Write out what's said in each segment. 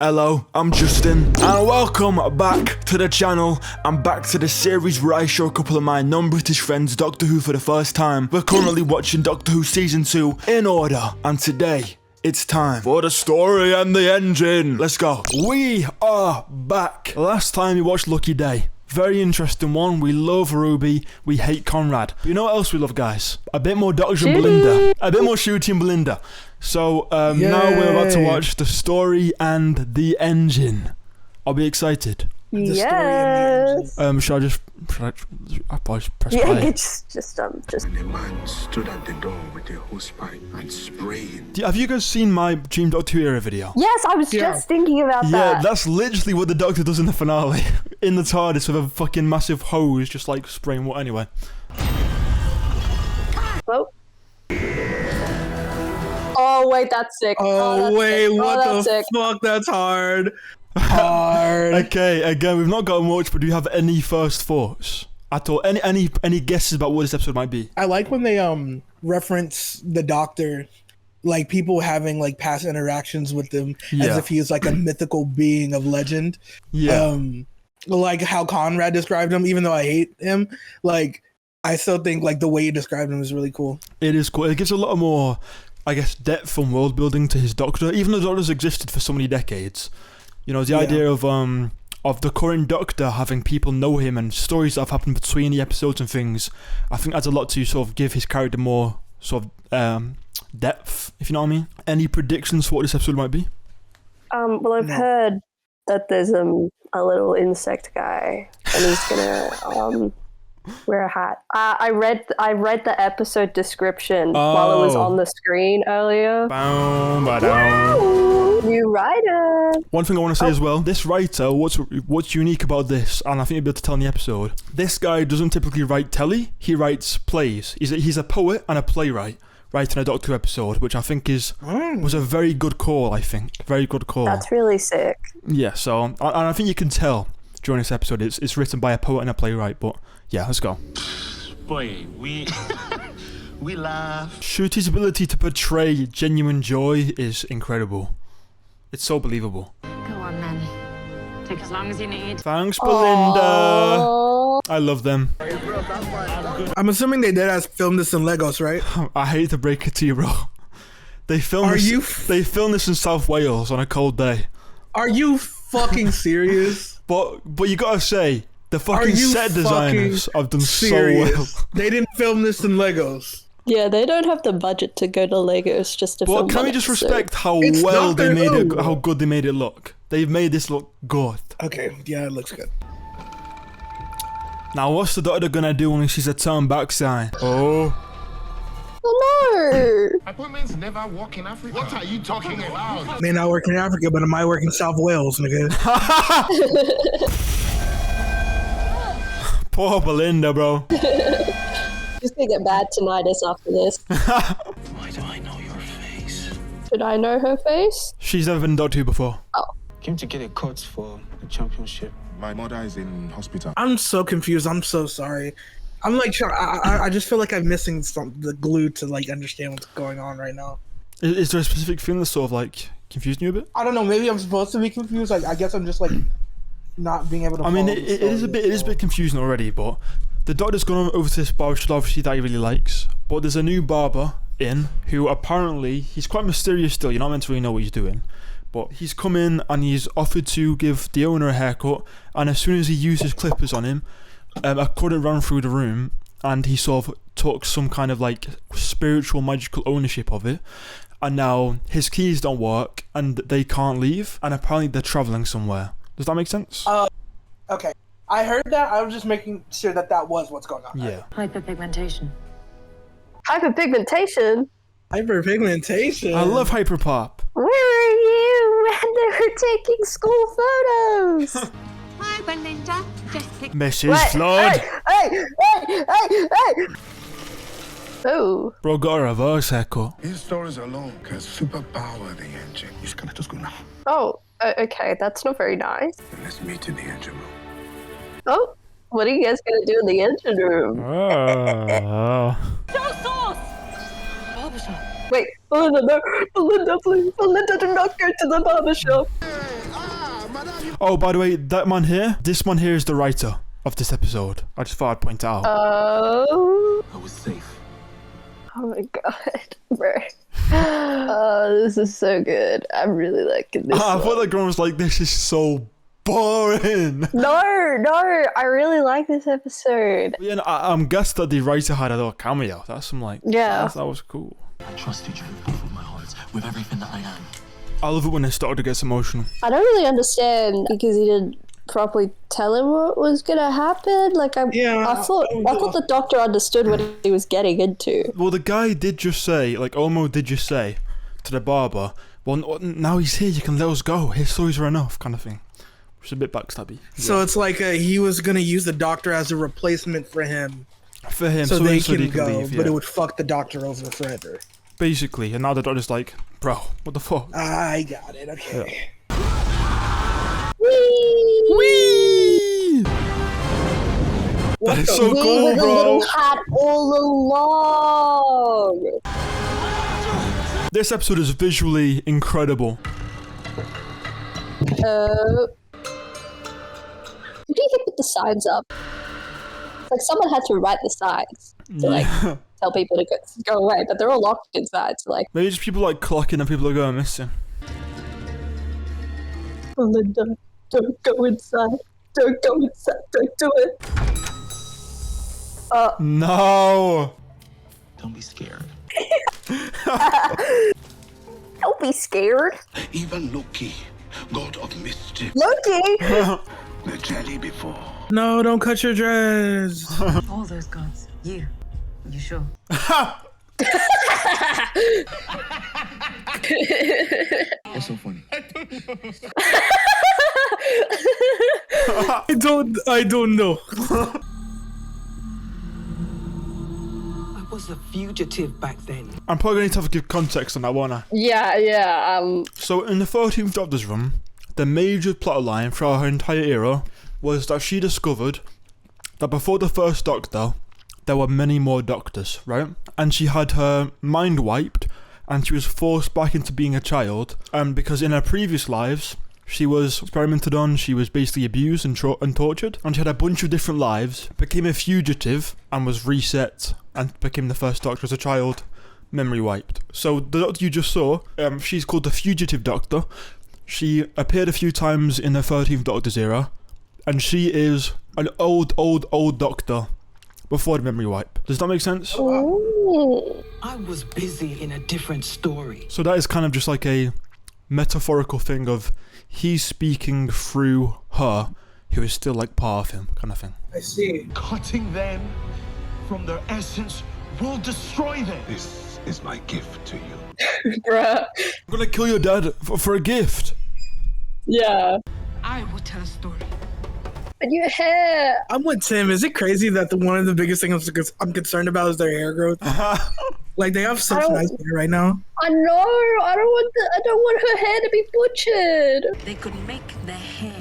Hello, I'm Justin, and welcome back to the channel, and back to the series where I show a couple of my non-British friends Doctor Who for the first time. We're currently watching Doctor Who Season 2 in order, and today, it's time for the story and the engine. Let's go. We are back. Last time we watched Lucky Day. Very interesting one. We love Ruby. We hate Conrad. But you know what else we love, guys? A bit more Doctor and Belinda. A bit more Ncuti and Belinda. So now we're about to watch the story and the engine. I'll be excited. Yes. Should I press play? just. And a man stood at the door with a hosepipe and spraying. Have you guys seen my Dream Doctor Who era video? Yes, I was just thinking about that. Yeah, that's literally what the Doctor does in the finale. In the TARDIS with a fucking massive hose, just like spraying water. Anyway. Well. Oh wait, that's sick. Oh wait, what the sick. fuck? That's hard. Hard. Okay, again, we've not got much, but do you have any first thoughts at all? Any guesses about what this episode might be? I like when they reference the Doctor, like people having like past interactions with them as if he is like a mythical being of legend. Yeah. Like how Conrad described him, even though I hate him, like I still think like the way he described him is really cool. It is cool. It gives a lot more, I guess, depth and world building to his Doctor, even though Doctor's existed for so many decades. You know, the idea of the current Doctor having people know him and stories that have happened between the episodes and things, I think adds a lot to sort of give his character more sort of depth, if you know what I mean. Any predictions for what this episode might be? Well, I've heard that there's a little insect guy, and he's gonna wear a hat. I read the episode description while it was on the screen earlier. New writer. One thing I want to say as well, this writer, what's unique about this, and I think you'll be able to tell in the episode, this guy doesn't typically write telly, he writes plays. He's a poet and a playwright, writing a Doctor Who episode, which I think was a very good call, I think. Very good call. That's really sick. Yeah, so, and I think you can tell during this episode, it's written by a poet and a playwright, but yeah, let's go. Boy, we laugh. Ncuti's ability to portray genuine joy is incredible. It's so believable. Go on then. Take as long as you need. Thanks, Belinda. Aww. I love them. I'm assuming they did film this in Lagos, right? I hate to break it to you, bro. They filmed this in South Wales on a cold day. Are you fucking serious? But you gotta say, the fucking set designers have done serious? so well. They didn't film this in Lagos. Yeah, they don't have the budget to go to Lagos just to film. But can we just respect how well they made it, how good they made it look? They've made this look good. Okay, yeah, it looks good. Now, what's the Doctor gonna do when he sees a turn back sign? Oh no! Appointments never work in Africa. What are you talking about? May not work in Africa, but it might work in South Wales, nigga. Poor Belinda, bro. She's gonna get bad tinnitus after this. Why do I know your face? Should I know her face? She's never been in Doctor Who before. Oh. Came to get a cut for the championship. My mother is in hospital. I'm so confused. I'm so sorry. I'm like, I just feel like I'm missing the glue to like understand what's going on right now. Is there a specific thing that's sort of like confusing you a bit? I don't know. Maybe I'm supposed to be confused. I guess I'm just like not being able to. I mean, it is a bit confusing already, but the Doctor's gone over to this barbershop, obviously, that he really likes. But there's a new barber in who apparently he's quite mysterious still. You're not meant to really know what he's doing. But he's come in and he's offered to give the owner a haircut, and as soon as he uses clippers on him, a current ran through the room, and he sort of took some kind of like spiritual magical ownership of it, and now his keys don't work and they can't leave, and apparently they're travelling somewhere. Does that make sense? Okay. I heard that. I was just making sure that was what's going on. Yeah. Hyperpigmentation. Hyperpigmentation? Hyperpigmentation. I love hyperpop. Where were you when they were taking school photos? Hi, Belinda. Just pick. Mrs. Flood. Hey! Oh. Bro got a reverse haircut. These stories alone can superpower the engine. You just gonna just go now. Oh, okay. That's not very nice. Let's meet in the engine room. Oh, what are you guys gonna do in the engine room? Barbershop. Wait, Belinda, no. Belinda, please. Belinda, do not go to the barbershop. Oh, by the way, this man here is the writer of this episode. I just thought I'd point it out. Oh. I was safe. Oh my god, bro. Oh, this is so good. I'm really liking this. I thought everyone was like, this is so boring. No, I really like this episode. Yeah, no, I'm guessed that the writer had a little cameo. That's some like, Yeah. that was cool. I trusted you with half of my heart, with everything that I am. I love it when this doctor gets emotional. I don't really understand because he didn't properly tell him what was gonna happen. Like, I thought the doctor understood what he was getting into. Well, the guy did just say, like, Omo did just say to the barber, well, now he's here, you can let us go. His stories are enough, kind of thing. Which is a bit backstabby. So it's like he was gonna use the doctor as a replacement for him. For him, so they can go, leave, but it would fuck the doctor over forever. Basically, and now the doctor's like, bro, what the fuck? I got it, okay. Yeah. Whee! That is so cool, The bro. little hat all along. This episode is visually incredible. Who do you think put the signs up? It's like someone had to write the signs to like tell people to go away, but they're all locked inside. So like, Maybe just people like clocking and people are going missing. Linda, don't go inside. Don't go inside. Don't do it. No. Don't be scared. Don't be scared. Even Loki, god of mischief, Loki. the jelly before. No, don't cut your dress. All those gods. You sure? What's so funny? I don't know. I was a fugitive back then. I'm probably going to have to give context on that, won't I? Yeah. So in the 13th Doctor's run, the major plot line throughout her entire era was that she discovered that before the first Doctor, there were many more Doctors, right? And she had her mind wiped, and she was forced back into being a child, because in her previous lives, she was experimented on, she was basically abused and tortured, and she had a bunch of different lives, became a fugitive, and was reset, and became the first Doctor as a child, memory wiped. So the Doctor you just saw, she's called the Fugitive Doctor. She appeared a few times in the 13th Doctor's era, and she is an old Doctor before the memory wipe. Does that make sense? I was busy in a different story. So that is kind of just like a metaphorical thing of he's speaking through her, who is still like part of him, kind of thing. I see. Cutting them from their essence will destroy them. This is my gift to you. Bruh. I'm gonna kill your dad for a gift. Yeah. I will tell a story. And your hair. I'm with Tim. Is it crazy that one of the biggest things I'm concerned about is their hair growth? Like, they have such nice hair right now. I know. I don't want her hair to be butchered. They could make their hair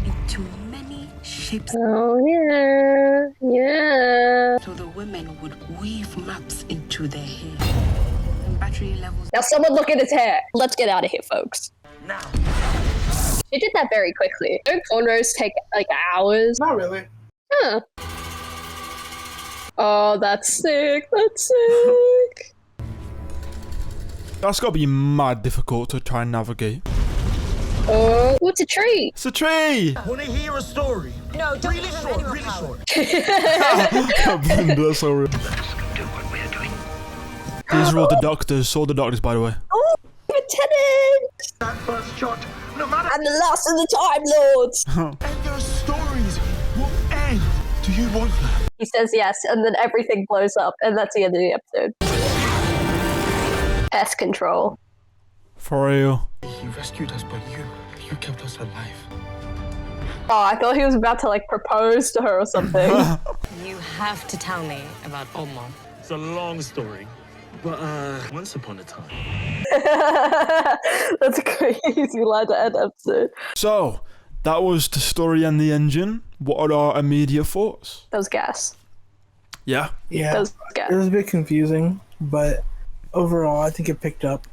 into many shapes. Oh yeah. So the women would weave maps into their hair. And battery levels. Now someone look at his hair. Let's get out of here, folks. Now. She did that very quickly. Don't cornrows take like hours? Not really. Huh. Oh, that's sick. That's sick. That's gotta be mad difficult to try and navigate. Oh, what's a tree? It's a tree! Want to hear a story? No, don't Really short, really short. That's so real. Do what we're doing. These are all the Doctors, by the way. Oh, Tennant! That first shot, no matter. And the last of the Time Lords! And their stories will end. Do you want that? He says yes, and then everything blows up, and that's the end of the episode. Pest control. For real. He rescued us, but you kept us alive. Oh, I thought he was about to like propose to her or something. You have to tell me about Omar. It's a long story, but once upon a time. That's a crazy line to end episode. So, that was the story and the engine. What are our immediate thoughts? That was gas. Yeah? Yeah. That was gas. It was a bit confusing, but overall, I think it picked up,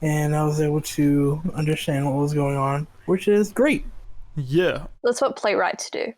and I was able to understand what was going on, which is great. Yeah. That's what playwrights do.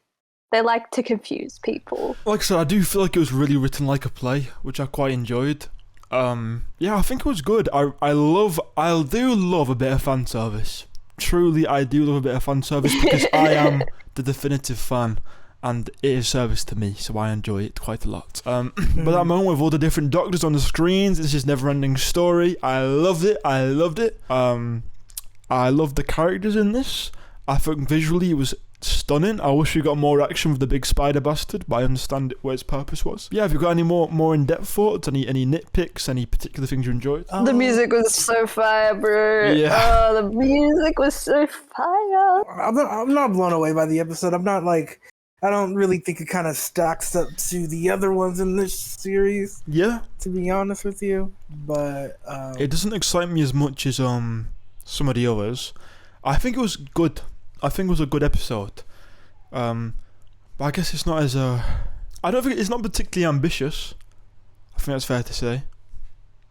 They like to confuse people. Like I said, I do feel like it was really written like a play, which I quite enjoyed. Yeah, I think it was good. I do love a bit of fan service. Truly, I do love a bit of fan service because I am the definitive fan, and it is service to me, so I enjoy it quite a lot. But that moment with all the different doctors on the screens, it's just never-ending story. I loved it. I loved it. I loved the characters in this. I think visually it was stunning. I wish we got more action with the big spider bastard, but I understand what its purpose was. Yeah, have you got any more in-depth thoughts? Any nitpicks? Any particular things you enjoyed? The music was so fire, bro. Yeah. Oh, the music was so fire. I'm not blown away by the episode. I'm not like, I don't really think it kind of stacks up to the other ones in this series. Yeah. To be honest with you, but it doesn't excite me as much as some of the others. I think it was good. I think it was a good episode. But I guess it's not as I don't think it's not particularly ambitious. I think that's fair to say.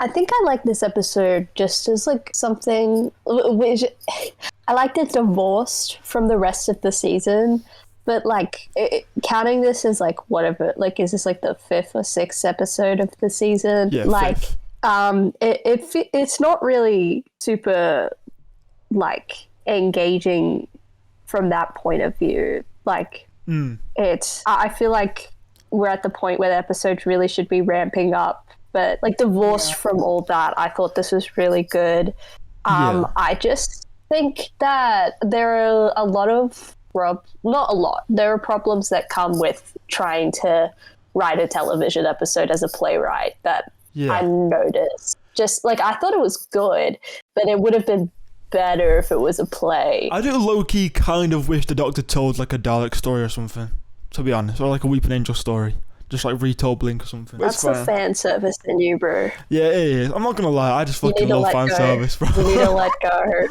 I think I like this episode just as like something which I liked it divorced from the rest of the season, but like counting this as like whatever, like is this like the 5th or 6th episode of the season? Yeah, like 5th. It's not really super like engaging from that point of view. Like I feel like we're at the point where the episodes really should be ramping up, but like divorced from all that, I thought this was really good. I just think that there are a lot of there are problems that come with trying to write a television episode as a playwright that I noticed. Just like I thought it was good, but it would have been better if it was a play. I do low-key kind of wish the Doctor told like a Dalek story or something, to be honest, or like a Weeping Angel story, just like retold Blink or something. That's the fan service in you, bro. Yeah, it is. I'm not gonna lie, I just fucking love fan service, bro. You need to let go.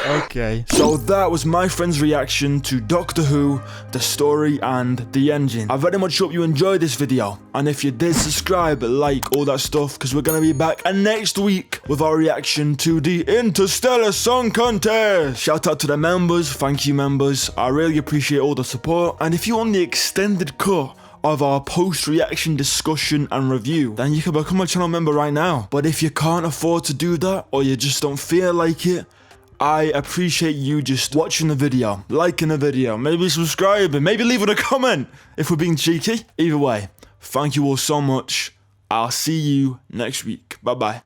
Okay, so that was my friend's reaction to Doctor Who, the story and the engine. I very much hope you enjoyed this video, and if you did, subscribe, like, all that stuff, because we're gonna be back next week with our reaction to the Interstellar Song Contest. Shout out to the members, thank you members, I really appreciate all the support, and if you want the extended cut of our post-reaction discussion and review, then you can become a channel member right now. But if you can't afford to do that, or you just don't feel like it, I appreciate you just watching the video, liking the video, maybe subscribing, maybe leaving a comment if we're being cheeky. Either way, thank you all so much. I'll see you next week. Bye bye.